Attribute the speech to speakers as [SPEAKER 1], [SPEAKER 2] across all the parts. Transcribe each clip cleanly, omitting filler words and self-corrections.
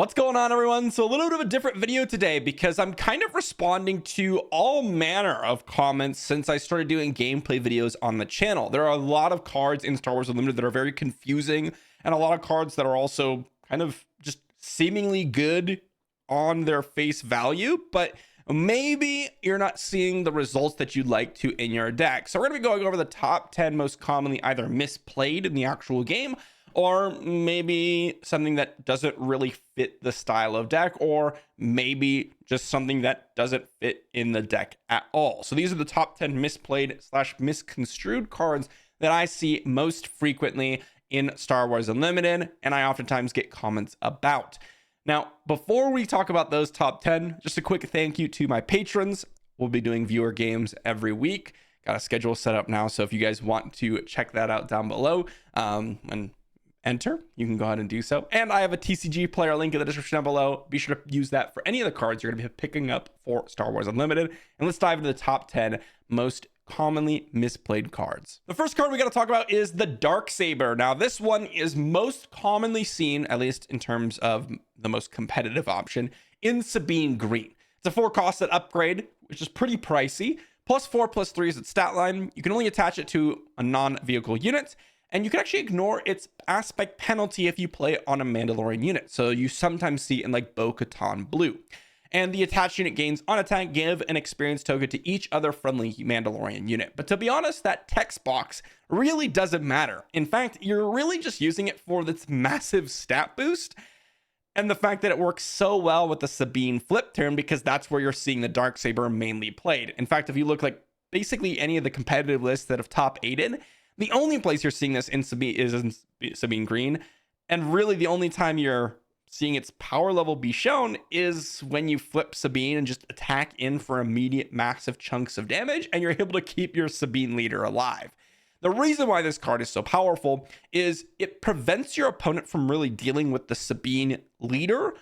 [SPEAKER 1] What's going on, everyone? So a little bit of a different video today because I'm kind of responding to all manner of comments since I started doing gameplay videos on the channel. There are a lot of cards in Star Wars Unlimited that are very confusing, and a lot of cards that are also kind of just seemingly good on their face value, but maybe you're not seeing the results that you'd like to in your deck. So we're going to be going over the top 10 most commonly either misplayed in the actual game, or maybe something that doesn't really fit the style of deck, or maybe just something that doesn't fit in the deck at all. So these are the top 10 misplayed / misconstrued cards that I see most frequently in Star Wars Unlimited, and I oftentimes get comments about. Now, before we talk about those top 10, just a quick thank you to my patrons. We'll be doing viewer games every week. Got a schedule set up now, so if you guys want to check that out down below, and enter, you can go ahead and do so. And I have a TCG player link in the description down below. Be sure to use that for any of the cards you're going to be picking up for Star Wars Unlimited. And let's dive into the top 10 most commonly misplayed cards. The first card we got to talk about is the Darksaber. Now, this one is most commonly seen, at least in terms of the most competitive option, in Sabine Green. It's a 4-costed upgrade, which is pretty pricey. +4/+3 is its stat line. You can only attach it to a non-vehicle unit, and you can actually ignore its aspect penalty if you play it on a Mandalorian unit. So you sometimes see it in like Bo-Katan Blue. And the attached unit gains on attack give an experience token to each other friendly Mandalorian unit. But to be honest, that text box really doesn't matter. In fact, you're really just using it for this massive stat boost and the fact that it works so well with the Sabine flip turn, because that's where you're seeing the Darksaber mainly played. In fact, if you look like basically any of the competitive lists that have top 8'd, the only place you're seeing this in Sabine is in Sabine Green. And really the only time you're seeing its power level be shown is when you flip Sabine and just attack in for immediate massive chunks of damage, and you're able to keep your Sabine leader alive. The reason why this card is so powerful is it prevents your opponent from really dealing with the Sabine leader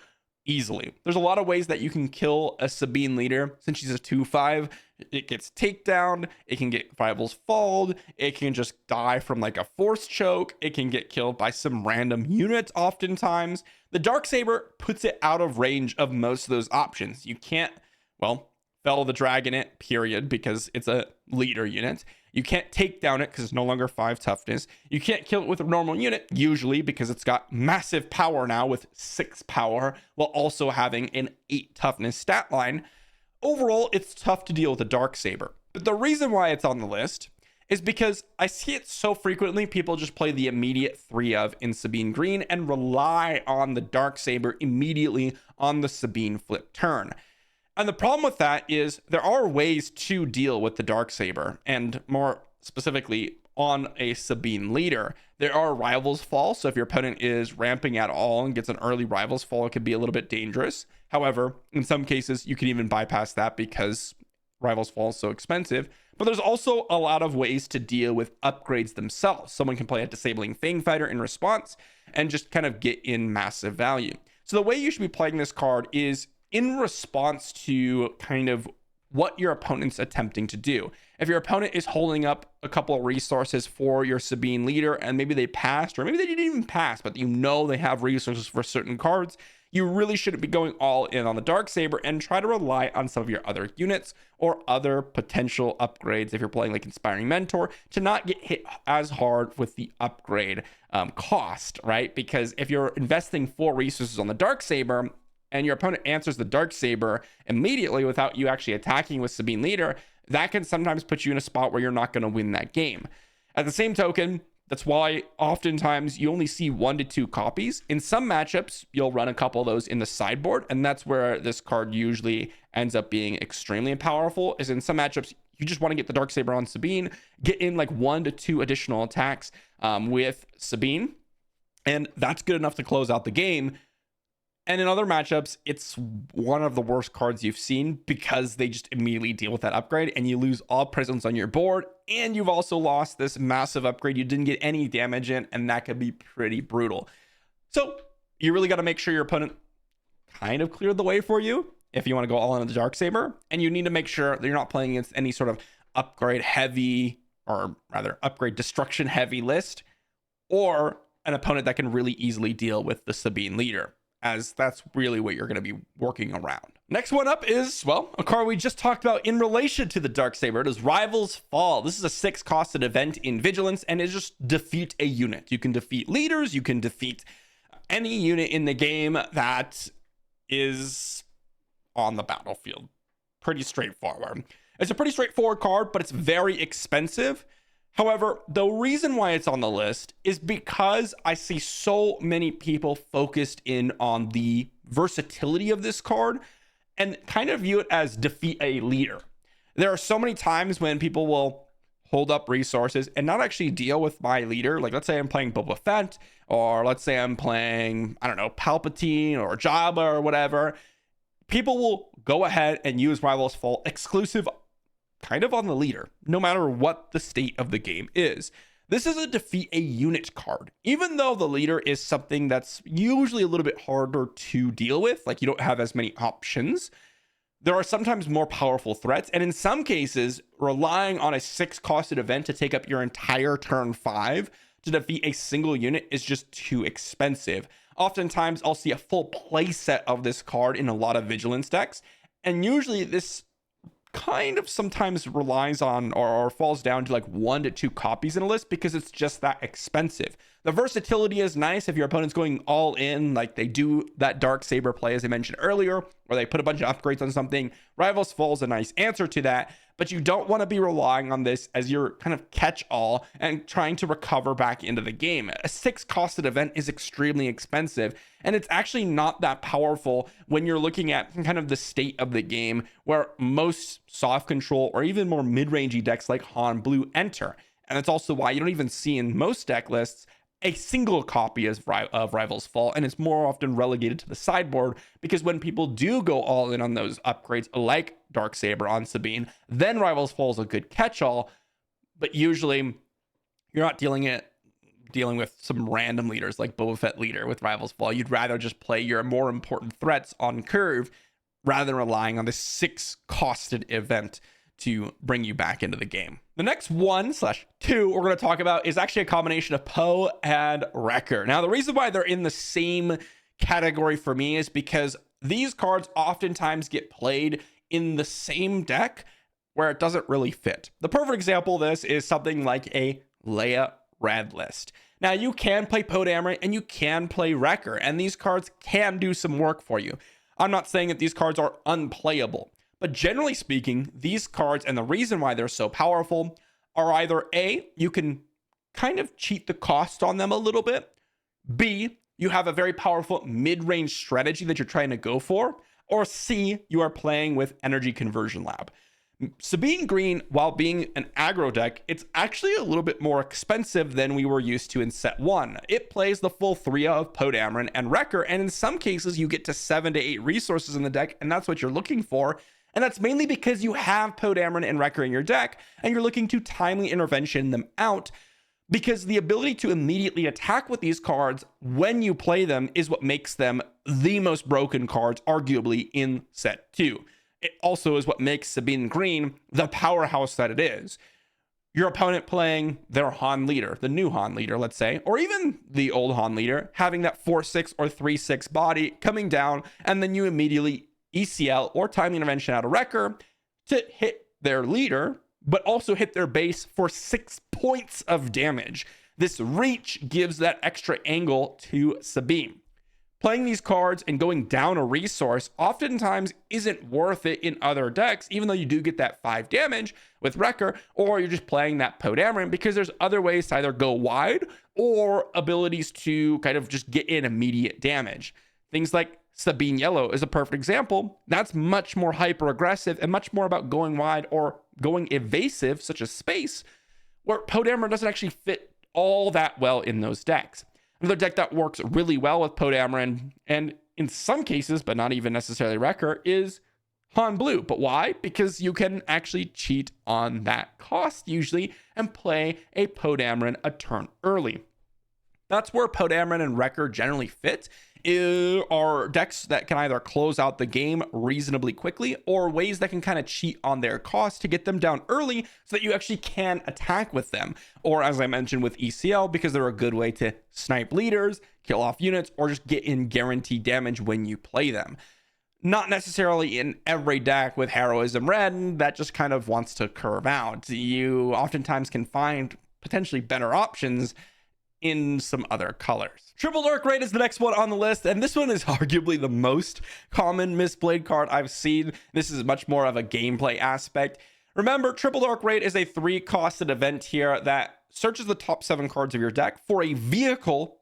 [SPEAKER 1] easily. There's a lot of ways that you can kill a Sabine leader. Since she's a 2/5, it gets takedown, it can get rivals falled, it can just die from like a force choke, it can get killed by some random unit oftentimes. The Darksaber puts it out of range of most of those options. You can't, well, fellow the dragon it, period, because it's a leader unit. You can't take down it because it's no longer 5 toughness. You can't kill it with a normal unit, usually, because it's got massive power now with 6 power, while also having an 8 toughness stat line. Overall, it's tough to deal with the Darksaber. But the reason why it's on the list is because I see it so frequently, people just play the immediate 3 of in Sabine Green and rely on the Darksaber immediately on the Sabine flip turn. And the problem with that is there are ways to deal with the Darksaber, and more specifically on a Sabine leader. There are rivals fall, so if your opponent is ramping at all and gets an early rivals fall, it could be a little bit dangerous. However, in some cases, you can even bypass that because rivals fall is so expensive. But there's also a lot of ways to deal with upgrades themselves. Someone can play a disabling Fang Fighter in response and just kind of get in massive value. So the way you should be playing this card is in response to kind of what your opponent's attempting to do. If your opponent is holding up a couple of resources for your Sabine leader and maybe they passed, or maybe they didn't even pass, but you know they have resources for certain cards, you really shouldn't be going all in on the Darksaber and try to rely on some of your other units or other potential upgrades if you're playing like Inspiring Mentor to not get hit as hard with the upgrade cost, right? Because if you're investing 4 resources on the Darksaber and your opponent answers the Darksaber immediately without you actually attacking with Sabine leader, that can sometimes put you in a spot where you're not going to win that game. At the same token, that's why oftentimes you only see 1 to 2 copies. In some matchups, you'll run a couple of those in the sideboard, and that's where this card usually ends up being extremely powerful, is in some matchups, you just want to get the Darksaber on Sabine, get in like 1 to 2 additional attacks with Sabine, and that's good enough to close out the game. And in other matchups, it's one of the worst cards you've seen because they just immediately deal with that upgrade and you lose all presence on your board. And you've also lost this massive upgrade you didn't get any damage in, and that could be pretty brutal. So you really got to make sure your opponent kind of cleared the way for you if you want to go all in on the Darksaber. And you need to make sure that you're not playing against any sort of upgrade heavy, or rather upgrade destruction heavy list, or an opponent that can really easily deal with the Sabine leader. as that's really what you're going to be working around. Next one up is, well, a card we just talked about in relation to the Darksaber. It is Rivals Fall. This is a 6-costed event in Vigilance, and it just defeat a unit. You can defeat leaders, you can defeat any unit in the game that is on the battlefield. Pretty straightforward. It's a pretty straightforward card, but it's very expensive. However, the reason why it's on the list is because I see so many people focused in on the versatility of this card and kind of view it as defeat a leader. There are so many times when people will hold up resources and not actually deal with my leader. Like, let's say I'm playing Boba Fett, or let's say I'm playing, I don't know, Palpatine or Jabba or whatever. People will go ahead and use Rivals Fall exclusive kind of on the leader, no matter what the state of the game is. This is a defeat a unit card, even though the leader is something that's usually a little bit harder to deal with. Like, you don't have as many options. There are sometimes more powerful threats, and in some cases, relying on a 6-costed event to take up your entire turn 5 to defeat a single unit is just too expensive. Oftentimes, I'll see a full playset of this card in a lot of Vigilance decks, and usually this kind of sometimes relies on or falls down to like 1 to 2 copies in a list because it's just that expensive. The versatility is nice if your opponent's going all in, like they do that Darksaber play as I mentioned earlier, or they put a bunch of upgrades on something. Rivals Fall is a nice answer to that, but you don't want to be relying on this as your kind of catch-all and trying to recover back into the game. A 6-costed event is extremely expensive, and it's actually not that powerful when you're looking at kind of the state of the game where most soft control or even more mid-rangey decks like Han Blue enter. And that's also why you don't even see in most deck lists a single copy of Rivals Fall, and it's more often relegated to the sideboard, because when people do go all in on those upgrades like Darksaber on Sabine, then Rivals Fall is a good catch-all, but usually you're not dealing with some random leaders like Boba Fett leader with Rivals Fall. You'd rather just play your more important threats on curve rather than relying on this 6-costed event to bring you back into the game. The next 1/2 we're going to talk about is actually a combination of Poe and Wrecker. Now, the reason why they're in the same category for me is because these cards oftentimes get played in the same deck where it doesn't really fit. The perfect example of this is something like a Leia Red list. Now, you can play Poe Dameron and you can play Wrecker, and these cards can do some work for you. I'm not saying that these cards are unplayable, but generally speaking, these cards, and the reason why they're so powerful, are either A, you can kind of cheat the cost on them a little bit, B, you have a very powerful mid-range strategy that you're trying to go for, or C, you are playing with Energy Conversion Lab. Sabine Green, while being an aggro deck, it's actually a little bit more expensive than we were used to in set 1. It plays the full 3 of Poe Dameron and Wrecker, and in some cases you get to 7 to 8 resources in the deck, and that's what you're looking for. And that's mainly because you have Poe Dameron and Wrecker in your deck, and you're looking to timely intervention them out, because the ability to immediately attack with these cards when you play them is what makes them the most broken cards, arguably, in set 2. It also is what makes Sabine Green the powerhouse that it is. Your opponent playing their Han leader, the new Han leader, let's say, or even the old Han leader, having that 4/6 or 3/6 body coming down, and then you immediately ECL or timely intervention out of Wrecker to hit their leader, but also hit their base for 6 points of damage. This reach gives that extra angle to Sabine. Playing these cards and going down a resource oftentimes isn't worth it in other decks, even though you do get that 5 damage with Wrecker, or you're just playing that Poe Dameron, because there's other ways to either go wide or abilities to kind of just get in immediate damage. Things like Sabine Yellow is a perfect example. That's much more hyper aggressive and much more about going wide or going evasive, such as space, where Poe Dameron doesn't actually fit all that well in those decks. Another deck that works really well with Poe Dameron, and in some cases, but not even necessarily Wrecker, is Han Blue. But why? Because you can actually cheat on that cost usually and play a Poe Dameron a turn early. That's where Poe Dameron and Wrecker generally fit, are decks that can either close out the game reasonably quickly, or ways that can kind of cheat on their cost to get them down early so that you actually can attack with them. Or as I mentioned with ECL, because they're a good way to snipe leaders, kill off units or just get in guaranteed damage when you play them. Not necessarily in every deck with Heroism Red, that just kind of wants to curve out. You oftentimes can find potentially better options in some other colors. Triple Dark Raid is the next one on the list, and this one is arguably the most common misplayed card I've seen. This is much more of a gameplay aspect. Remember, Triple Dark Raid is a 3-costed event here that searches the top 7 cards of your deck for a vehicle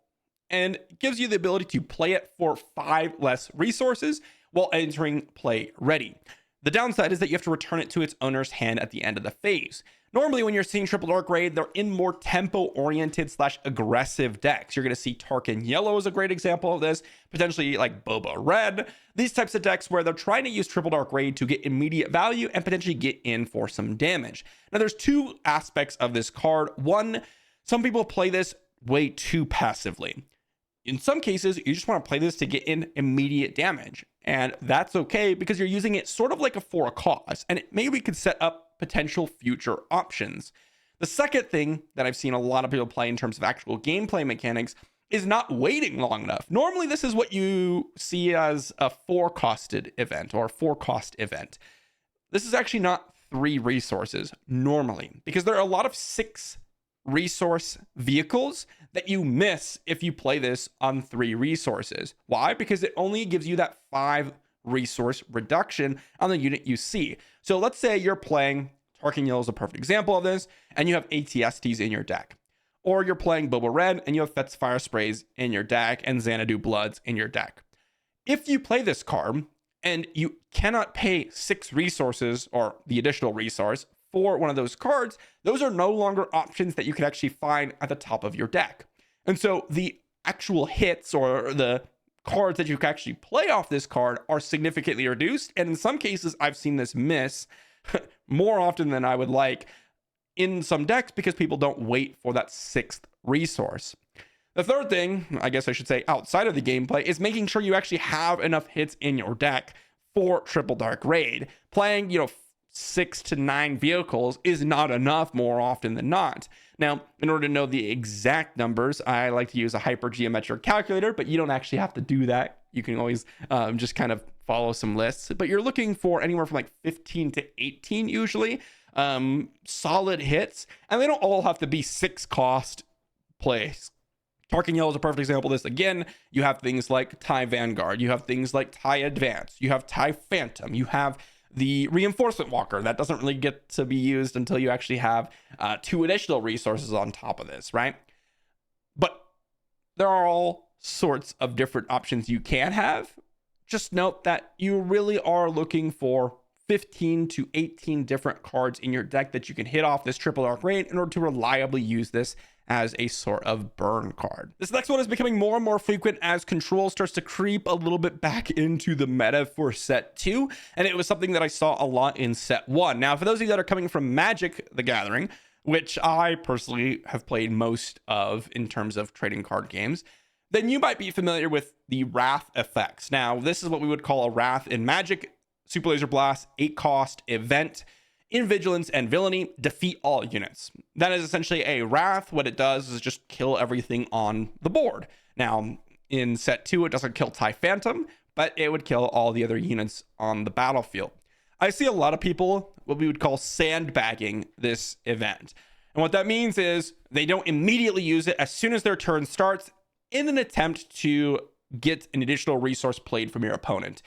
[SPEAKER 1] and gives you the ability to play it for 5 less resources while entering play ready. The downside is that you have to return it to its owner's hand at the end of the phase. Normally, when you're seeing Triple Dark Raid, they're in more tempo-oriented / aggressive decks. You're going to see Tarkin Yellow is a great example of this, potentially like Boba Red. These types of decks where they're trying to use Triple Dark Raid to get immediate value and potentially get in for some damage. Now, there's 2 aspects of this card. One, some people play this way too passively. In some cases, you just want to play this to get in immediate damage. And that's okay because you're using it sort of like for a cause. And maybe could set up potential future options. The second thing that I've seen a lot of people play in terms of actual gameplay mechanics is not waiting long enough. Normally, this is what you see as a 4-costed event or 4-cost event. This is actually not 3 resources normally because there are a lot of 6 resource vehicles that you miss if you play this on 3 resources. Why? Because it only gives you that 5 resource reduction on the unit you see. So let's say you're playing, Tarkin Yellow is a perfect example of this, and you have ATSTs in your deck. Or you're playing Boba Red and you have Fet's Fire Sprays in your deck and Xanadu Bloods in your deck. If you play this card and you cannot pay 6 resources or the additional resource for one of those cards, those are no longer options that you can actually find at the top of your deck. And so the actual hits or the cards that you can actually play off this card are significantly reduced. And in some cases, I've seen this miss more often than I would like in some decks because people don't wait for that 6th resource. The third thing, I guess I should say, outside of the gameplay, is making sure you actually have enough hits in your deck for Triple Dark Raid. Playing, 6 to 9 vehicles is not enough more often than not. Now, in order to know the exact numbers, I like to use a hypergeometric calculator, but you don't actually have to do that. You can always just kind of follow some lists, but you're looking for anywhere from like 15 to 18 usually solid hits, and they don't all have to be 6-cost plays. Tarkin Yellow is a perfect example of this. Again, you have things like TIE Vanguard, you have things like TIE Advance, you have TIE Phantom, you have the Reinforcement Walker that doesn't really get to be used until you actually have 2 additional resources on top of this, right? But there are all sorts of different options you can have. Just note that you really are looking for 15 to 18 different cards in your deck that you can hit off this Triple Dark Raid in order to reliably use this as a sort of burn card. This next one is becoming more and more frequent as control starts to creep a little bit back into the meta for set 2, and it was something that I saw a lot in set 1. Now, for those of you that are coming from Magic the Gathering, which I personally have played most of in terms of trading card games, then you might be familiar with the Wrath effects. Now, this is what we would call a Wrath in Magic. Superlaser Blast, 8-cost event. In Vigilance and Villainy, defeat all units. That is essentially a Wrath. What it does is just kill everything on the board. Now, in set 2, it doesn't kill TIE Phantom, but it would kill all the other units on the battlefield. I see a lot of people, what we would call sandbagging this event. And what that means is they don't immediately use it as soon as their turn starts in an attempt to get an additional resource played from your opponent.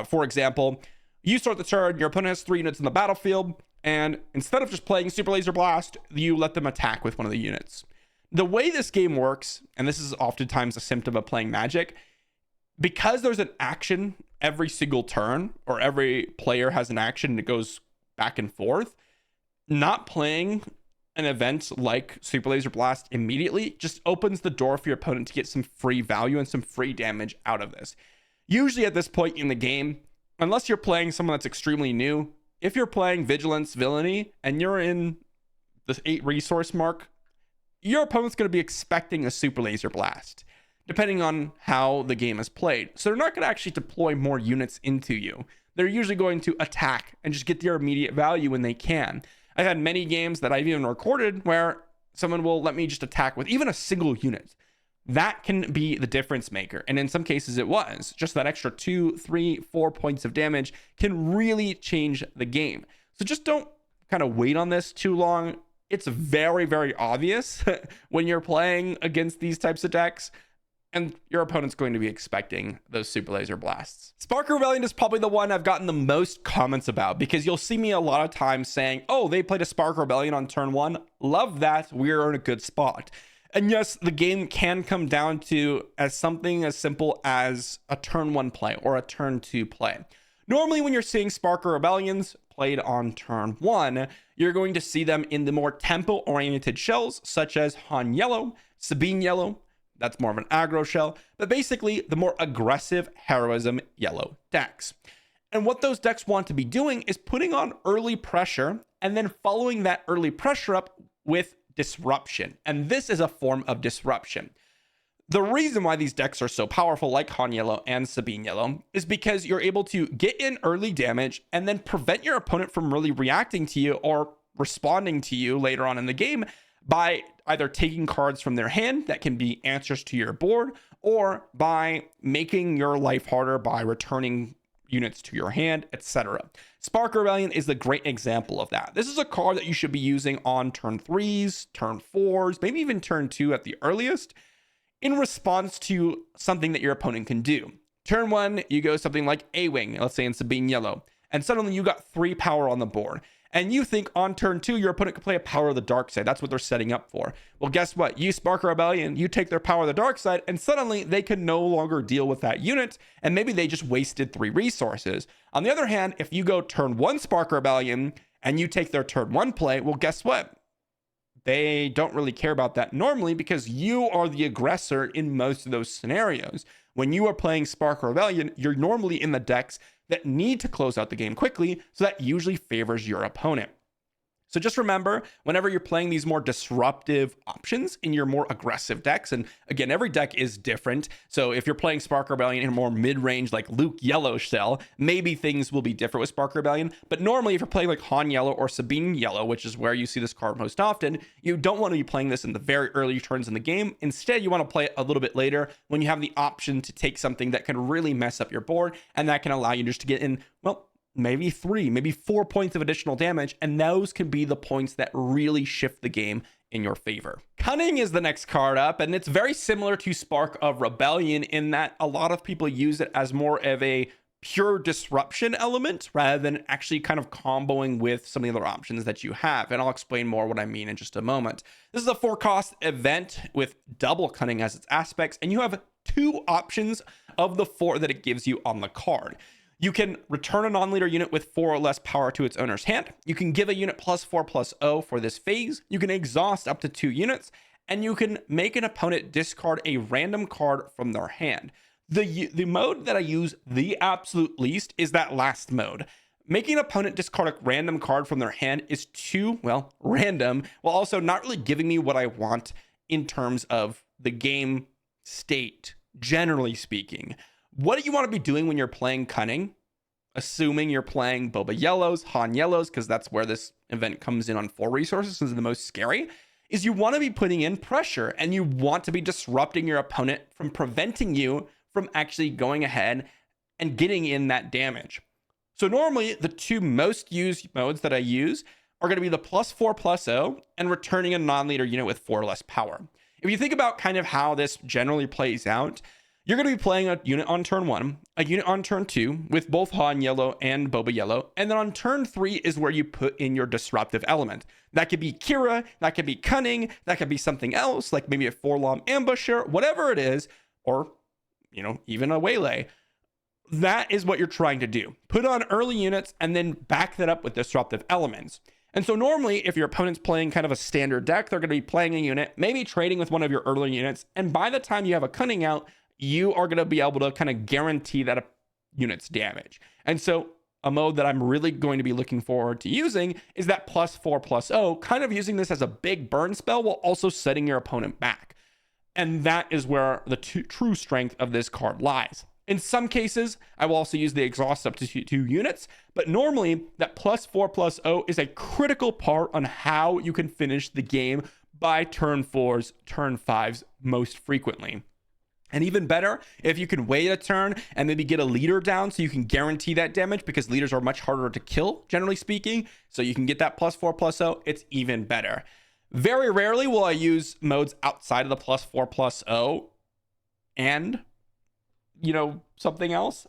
[SPEAKER 1] For example, you start the turn, your opponent has 3 units in the battlefield, and instead of just playing Superlaser Blast, you let them attack with one of the units. The way this game works, and this is oftentimes a symptom of playing Magic, because there's an action every single turn, or every player has an action that goes back and forth, not playing an event like Superlaser Blast immediately just opens the door for your opponent to get some free value and some free damage out of this. Usually at this point in the game, unless you're playing someone that's extremely new, if you're playing Vigilance, Villainy, and you're in the 8 resource mark, your opponent's going to be expecting a Superlaser Blast, depending on how the game is played. So they're not going to actually deploy more units into you. They're usually going to attack and just get their immediate value when they can. I've had many games that I've even recorded where someone will let me just attack with even a single unit. That can be the difference maker. And in some cases it was. Just that extra 2, 3, 4 points of damage can really change the game. So just don't kind of wait on this too long. It's very, very obvious when you're playing against these types of decks, and your opponent's going to be expecting those Superlaser Blasts. Spark Rebellion is probably the one I've gotten the most comments about, because you'll see me a lot of times saying, oh, they played a Spark Rebellion on turn 1. Love that. We're in a good spot. And yes, the game can come down to something as simple as a turn 1 play or a turn 2 play. Normally, when you're seeing Spark Rebellions played on turn 1, you're going to see them in the more tempo-oriented shells, such as Han Yellow, Sabine Yellow. That's more of an aggro shell, but basically the more aggressive heroism yellow decks. And what those decks want to be doing is putting on early pressure and then following that early pressure up with disruption. And this is a form of disruption. The reason why these decks are so powerful, like Han Yellow and Sabine Yellow, is because you're able to get in early damage and then prevent your opponent from really reacting to you or responding to you later on in the game by either taking cards from their hand that can be answers to your board, or by making your life harder by returning units to your hand, etc. Spark Rebellion is a great example of that. This is a card that you should be using on turn 3s, turn 4s, maybe even turn 2 at the earliest, in response to something that your opponent can do. Turn 1, you go something like A-Wing, let's say in Sabine Yellow, and suddenly you got 3 power on the board. And you think on turn 2, your opponent could play a power of the dark side. That's what they're setting up for. Well, guess what? You Spark Rebellion, you take their power of the dark side, and suddenly they can no longer deal with that unit, and maybe they just wasted 3 resources. On the other hand, if you go turn 1 Spark Rebellion, and you take their turn 1 play, well, guess what? They don't really care about that normally, because you are the aggressor in most of those scenarios. When you are playing Spark Rebellion, you're normally in the decks that need to close out the game quickly, so that usually favors your opponent. So just remember, whenever you're playing these more disruptive options in your more aggressive decks, and again, every deck is different. So if you're playing Spark Rebellion in a more mid-range like Luke Yellow shell, maybe things will be different with Spark Rebellion. But normally, if you're playing like Han Yellow or Sabine Yellow, which is where you see this card most often, you don't want to be playing this in the very early turns in the game. Instead, you want to play it a little bit later when you have the option to take something that can really mess up your board, and that can allow you just to get in, well, maybe 3, maybe 4 points of additional damage, and those can be the points that really shift the game in your favor. Cunning is the next card up, and it's very similar to Spark of Rebellion in that a lot of people use it as more of a pure disruption element rather than actually kind of comboing with some of the other options that you have. And I'll explain more what I mean in just a moment. This is a 4-cost event with double Cunning as its aspects, and you have 2 options of the 4 that it gives you on the card. You can return a non-leader unit with 4 or less power to its owner's hand. You can give a unit +4/+0 for this phase. You can exhaust up to 2 units, and you can make an opponent discard a random card from their hand. The mode that I use the absolute least is that last mode. Making an opponent discard a random card from their hand is too, well, random, while also not really giving me what I want in terms of the game state, generally speaking. What do you want to be doing when you're playing Cunning? Assuming you're playing Boba Yellows, Han Yellows, because that's where this event comes in on 4 resources, this is the most scary, is you want to be putting in pressure, and you want to be disrupting your opponent from preventing you from actually going ahead and getting in that damage. So normally, the 2 most used modes that I use are going to be the +4/+0 and returning a non-leader unit with 4 or less power. If you think about kind of how this generally plays out, you're going to be playing a unit on turn 1, a unit on turn 2 with both Han Yellow and Boba Yellow, and then on turn 3 is where you put in your disruptive element. That could be Kira, that could be Cunning, that could be something else, like maybe a Forlom Ambusher, whatever it is, or, you know, even a Waylay. That is what you're trying to do. Put on early units and then back that up with disruptive elements. And so normally, if your opponent's playing kind of a standard deck, they're going to be playing a unit, maybe trading with one of your early units, and by the time you have a Cunning out, you are going to be able to kind of guarantee that a unit's damage. And so a mode that I'm really going to be looking forward to using is that +4/+0, kind of using this as a big burn spell while also setting your opponent back. And that is where the true strength of this card lies. In some cases, I will also use the exhaust up to 2 units, but normally that +4/+0 is a critical part on how you can finish the game by turn 4s, turn 5s most frequently. And even better, if you can wait a turn and maybe get a leader down so you can guarantee that damage, because leaders are much harder to kill, generally speaking. So you can get that +4/+0, it's even better. Very rarely will I use modes outside of the +4/+0 and, something else.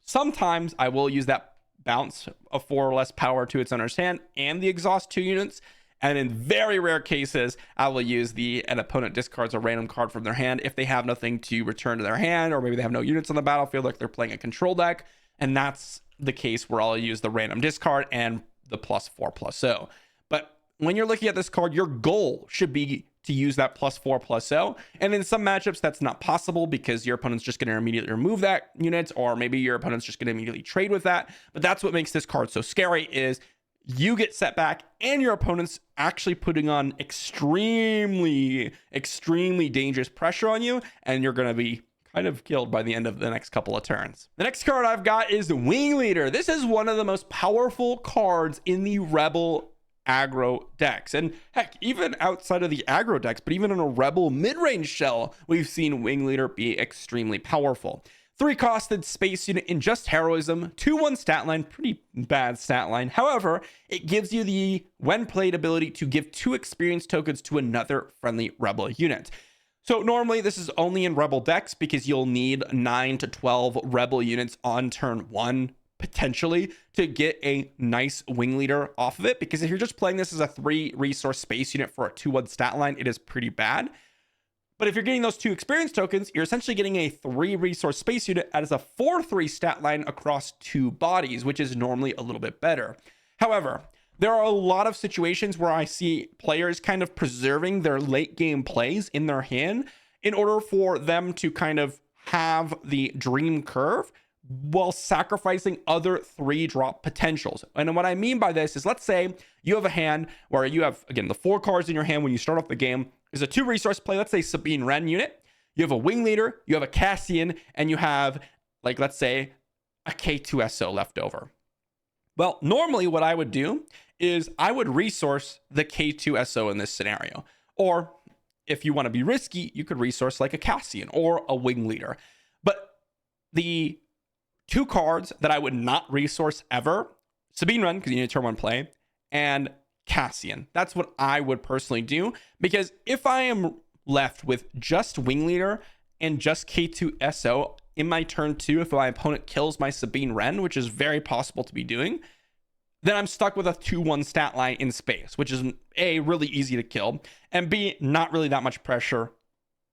[SPEAKER 1] Sometimes I will use that bounce of 4 or less power to its owner's hand and the exhaust 2 units. And in very rare cases, I will use an opponent discards a random card from their hand if they have nothing to return to their hand, or maybe they have no units on the battlefield, like they're playing a control deck. And that's the case where I'll use the random discard and the +4/+0. But when you're looking at this card, your goal should be to use that +4/+0. And in some matchups, that's not possible because your opponent's just going to immediately remove that unit, or maybe your opponent's just going to immediately trade with that. But that's what makes this card so scary, is you get set back and your opponent's actually putting on extremely dangerous pressure on you, and you're going to be kind of killed by the end of the next couple of turns. The next card I've got is Wing Leader. This is one of the most powerful cards in the Rebel aggro decks, and heck, even outside of the aggro decks, but even in a Rebel mid-range shell, we've seen Wing Leader be extremely powerful. 3-costed space unit in just heroism, 2/1 stat line, pretty bad stat line. However, it gives you the, when played, ability to give 2 experience tokens to another friendly Rebel unit. So normally this is only in Rebel decks because you'll need 9 to 12 Rebel units on turn 1 potentially to get a nice Wing Leader off of it, because if you're just playing this as a 3-resource space unit for a 2/1 stat line, it is pretty bad. But if you're getting those 2 experience tokens, you're essentially getting a 3-resource space unit as a 4/3 stat line across 2 bodies, which is normally a little bit better. However, there are a lot of situations where I see players kind of preserving their late game plays in their hand in order for them to kind of have the dream curve while sacrificing other 3-drop potentials. And what I mean by this is, let's say you have a hand where you have, again, the 4 cards in your hand when you start off the game is a 2-resource play. Let's say Sabine Wren unit. You have a Wing Leader, you have a Cassian, and you have, like, let's say a K2SO left over. Well, normally what I would do is I would resource the K2SO in this scenario. Or if you want to be risky, you could resource like a Cassian or a Wing Leader. But the 2 cards that I would not resource ever, Sabine Wren, because you need a turn 1 play, and Cassian. That's what I would personally do, because if I am left with just Wing Leader and just K2SO in my turn 2, if my opponent kills my Sabine Wren, which is very possible to be doing, then I'm stuck with a 2/1 stat line in space, which is A, really easy to kill, and B, not really that much pressure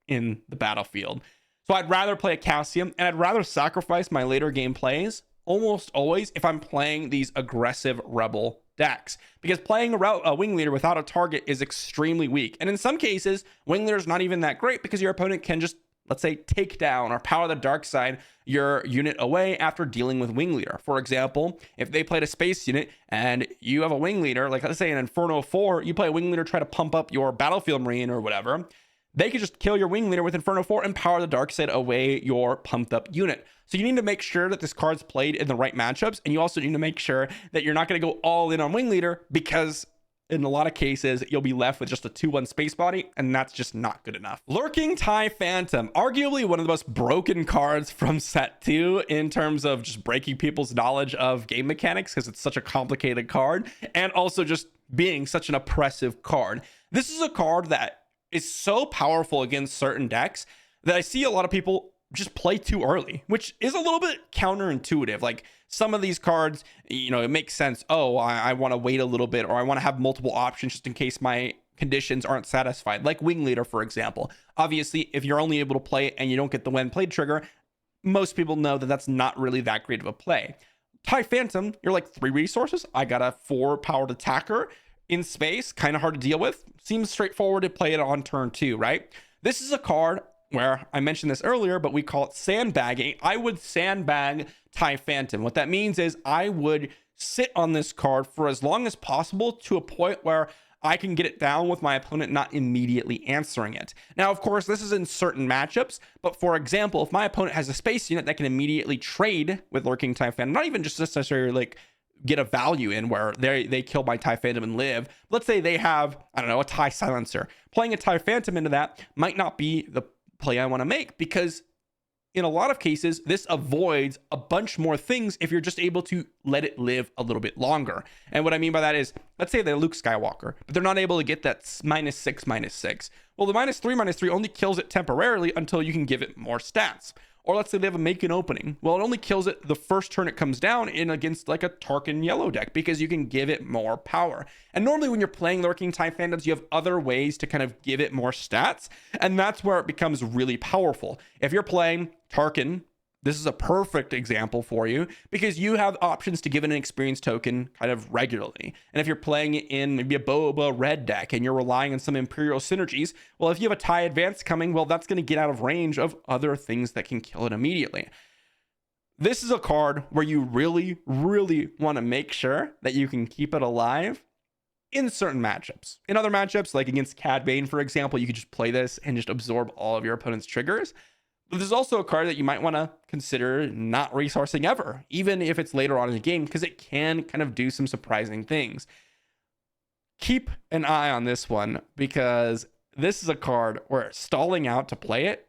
[SPEAKER 1] in the battlefield. So I'd rather play a Cassian, and I'd rather sacrifice my later game plays almost always if I'm playing these aggressive Rebel decks, because playing a Wing Leader without a target is extremely weak. And in some cases, Wing Leader is not even that great, because your opponent can just, let's say, take down or power the dark side your unit away after dealing with Wing Leader. For example, if they played a space unit and you have a Wing Leader, like let's say an Inferno 4, you play a Wing Leader, try to pump up your Battlefield Marine or whatever, they could just kill your Wing Leader with Inferno 4 and power the dark side away your pumped up unit. So you need to make sure that this card's played in the right matchups, and you also need to make sure that you're not going to go all in on Wing Leader, because in a lot of cases you'll be left with just a 2/1 space body, and that's just not good enough. Lurking TIE Phantom, arguably one of the most broken cards from set 2 in terms of just breaking people's knowledge of game mechanics, because it's such a complicated card, and also just being such an oppressive card. This is a card that is so powerful against certain decks that I see a lot of people just play too early, which is a little bit counterintuitive. Like, some of these cards, it makes sense. Oh, I want to wait a little bit, or I want to have multiple options just in case my conditions aren't satisfied, like Wing Leader, for example. Obviously, if you're only able to play it and you don't get the when played trigger, most people know that that's not really that great of a play. TIE Phantom, you're like 3 resources. I got a 4-powered attacker in space, kind of hard to deal with. Seems straightforward to play it on turn 2, right? This is a card where I mentioned this earlier, but we call it sandbagging. I would sandbag TIE Phantom. What that means is I would sit on this card for as long as possible to a point where I can get it down with my opponent not immediately answering it. Now, of course, this is in certain matchups, but for example, if my opponent has a space unit that can immediately trade with Lurking TIE Phantom, not even just necessarily like get a value in where they kill my TIE Phantom and live. Let's say they have, I don't know, a TIE Silencer. Playing a TIE Phantom into that might not be the play I want to make, because in a lot of cases, this avoids a bunch more things if you're just able to let it live a little bit longer. And what I mean by that is, let's say they're Luke Skywalker, but they're not able to get that -6/-6. Well, the -3/-3 only kills it temporarily until you can give it more stats. Or let's say they have a make an opening. Well, it only kills it the first turn it comes down in against like a Tarkin yellow deck, because you can give it more power. And normally when you're playing Lurking TIE Phantoms, you have other ways to kind of give it more stats. And that's where it becomes really powerful. If you're playing Tarkin, this is a perfect example for you, because you have options to give it an experience token kind of regularly. And if you're playing it in maybe a Boba red deck and you're relying on some Imperial synergies, well, if you have a TIE Advance coming, well, that's going to get out of range of other things that can kill it immediately. This is a card where you really, really want to make sure that you can keep it alive in certain matchups. In other matchups, like against Cad Bane, for example, you could just play this and just absorb all of your opponent's triggers. But there's also a card that you might want to consider not resourcing ever, even if it's later on in the game, because it can kind of do some surprising things. Keep an eye on this one, because this is a card where stalling out to play it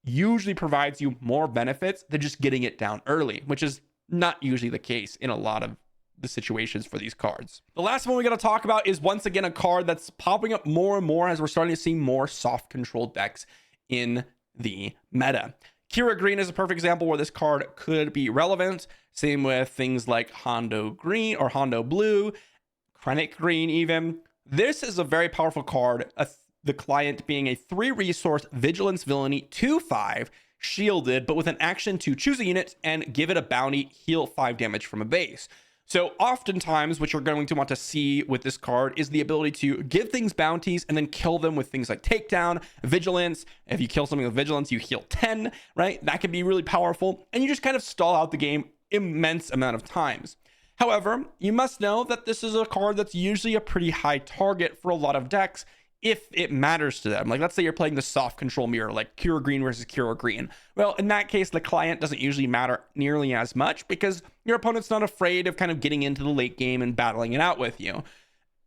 [SPEAKER 1] usually provides you more benefits than just getting it down early, which is not usually the case in a lot of the situations for these cards. The last one we got to talk about is once again a card that's popping up more and more as we're starting to see more soft control decks in the meta. Kira Green is a perfect example where this card could be relevant. Same with things like Hondo Green or Hondo Blue, Krennic Green even. This is a very powerful card, the client being a 3-resource Vigilance Villainy 2/5 shielded, but with an action to choose a unit and give it a bounty, heal 5 damage from a base. So oftentimes what you're going to want to see with this card is the ability to give things bounties and then kill them with things like Takedown, Vigilance. If you kill something with Vigilance, you heal 10, right? That can be really powerful. And you just kind of stall out the game immense amount of times. However, you must know that this is a card that's usually a pretty high target for a lot of decks if it matters to them. Like, let's say you're playing the soft control mirror, like Kira Green versus Kira Green. Well, in that case, the client doesn't usually matter nearly as much, because your opponent's not afraid of kind of getting into the late game and battling it out with you.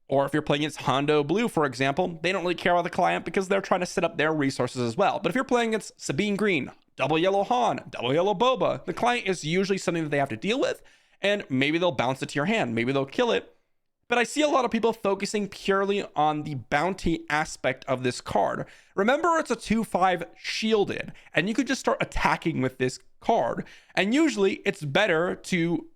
[SPEAKER 1] Or if you're playing against Hondo Blue, for example, they don't really care about the client because they're trying to set up their resources as well. But if you're playing against Sabine Green, double yellow Han, double yellow Boba, the client is usually something that they have to deal with, and maybe they'll bounce it to your hand, maybe they'll kill it. But I see a lot of people focusing purely on the bounty aspect of this card. Remember, it's a 2/5 shielded, and you could just start attacking with this card. And usually it's better to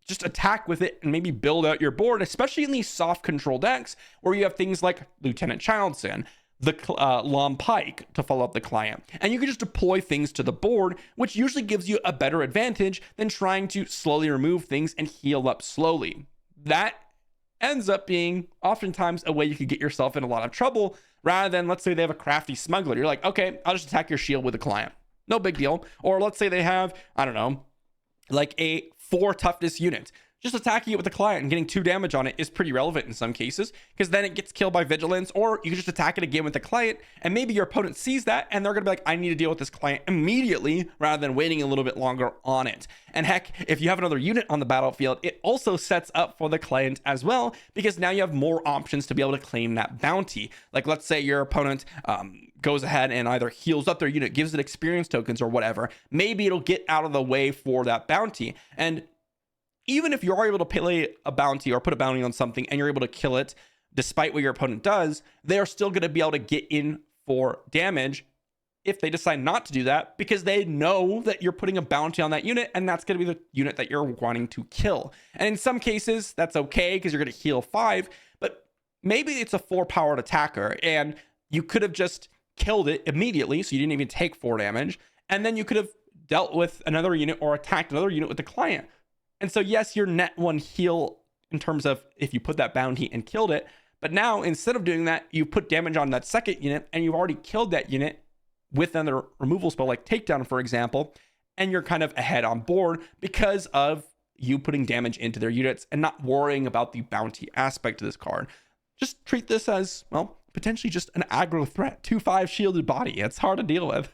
[SPEAKER 1] just attack with it and maybe build out your board, especially in these soft control decks where you have things like Lieutenant Childson, the Lom Pike to follow up the client. And you can just deploy things to the board, which usually gives you a better advantage than trying to slowly remove things and heal up slowly. That ends up being oftentimes a way you could get yourself in a lot of trouble, rather than, let's say they have a crafty smuggler. You're like, okay, I'll just attack your shield with a client. No big deal. Or let's say they have, I don't know, like a 4 toughness unit. Just attacking it with a client and getting 2 damage on it is pretty relevant in some cases, because then it gets killed by Vigilance. Or you can just attack it again with the client, and maybe your opponent sees that and they're gonna be like, I need to deal with this client immediately rather than waiting a little bit longer on it. And heck, if you have another unit on the battlefield, it also sets up for the client as well, because now you have more options to be able to claim that bounty. Like, let's say your opponent goes ahead and either heals up their unit, gives it experience tokens or whatever. Maybe it'll get out of the way for that bounty. And even if you're able to play a bounty or put a bounty on something and you're able to kill it despite what your opponent does, they're still going to be able to get in for damage if they decide not to do that, because they know that you're putting a bounty on that unit, and that's going to be the unit that you're wanting to kill. And in some cases, that's okay because you're going to heal 5, but maybe it's a 4-powered attacker and you could have just killed it immediately, so you didn't even take 4 damage, and then you could have dealt with another unit or attacked another unit with the client. And so yes, your net 1 heal in terms of if you put that bounty and killed it, but now instead of doing that, you put damage on that second unit and you've already killed that unit with another removal spell like Takedown, for example, and you're kind of ahead on board because of you putting damage into their units and not worrying about the bounty aspect of this card. Just treat this as, well, potentially just an aggro threat. 2/5 shielded body. It's hard to deal with.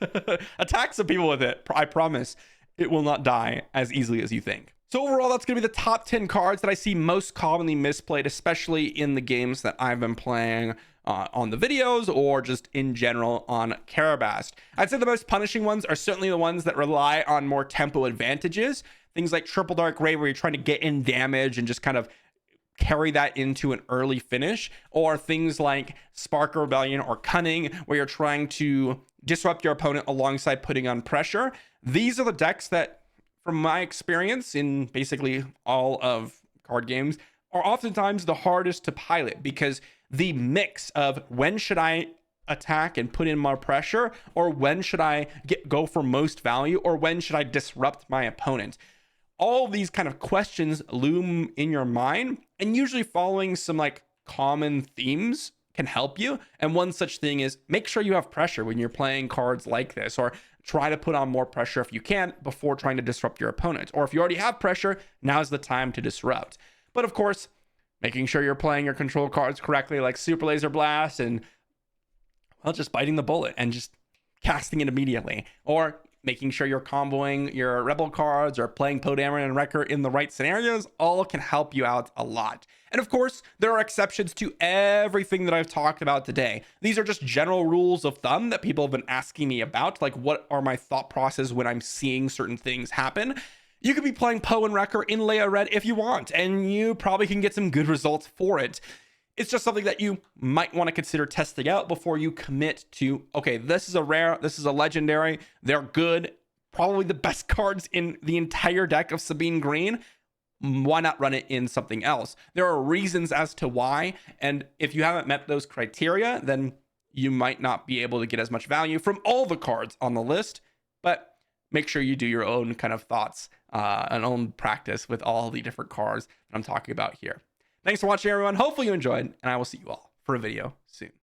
[SPEAKER 1] Attack some people with it. I promise it will not die as easily as you think. So overall, that's going to be the top 10 cards that I see most commonly misplayed, especially in the games that I've been playing on the videos or just in general on Carabast. I'd say the most punishing ones are certainly the ones that rely on more tempo advantages. Things like Triple Dark Ray, where you're trying to get in damage and just kind of carry that into an early finish, or things like Spark Rebellion or Cunning, where you're trying to disrupt your opponent alongside putting on pressure. These are the decks that, from my experience in basically all of card games, are oftentimes the hardest to pilot, because the mix of when should I attack and put in more pressure, or when should I go for most value, or when should I disrupt my opponent, all of these kind of questions loom in your mind, and usually following some like common themes can help you. And one such thing is make sure you have pressure when you're playing cards like this, or try to put on more pressure if you can before trying to disrupt your opponent. Or if you already have pressure, now's the time to disrupt. But of course, making sure you're playing your control cards correctly, like Superlaser Blast, and well, just biting the bullet and just casting it immediately, or making sure you're comboing your Rebel cards or playing Poe Dameron and Wrecker in the right scenarios, all can help you out a lot. And of course, there are exceptions to everything that I've talked about today. These are just general rules of thumb that people have been asking me about, like what are my thought process when I'm seeing certain things happen. You could be playing Poe and Wrecker in Leia Red if you want, and you probably can get some good results for it. It's just something that you might want to consider testing out before you commit to, okay, this is a rare, this is a legendary, they're good, probably the best cards in the entire deck of Sabine Green. Why not run it in something else? There are reasons as to why, and if you haven't met those criteria, then you might not be able to get as much value from all the cards on the list. But make sure you do your own kind of thoughts and own practice with all the different cards that I'm talking about here. Thanks for watching, everyone. Hopefully you enjoyed, and I will see you all for a video soon.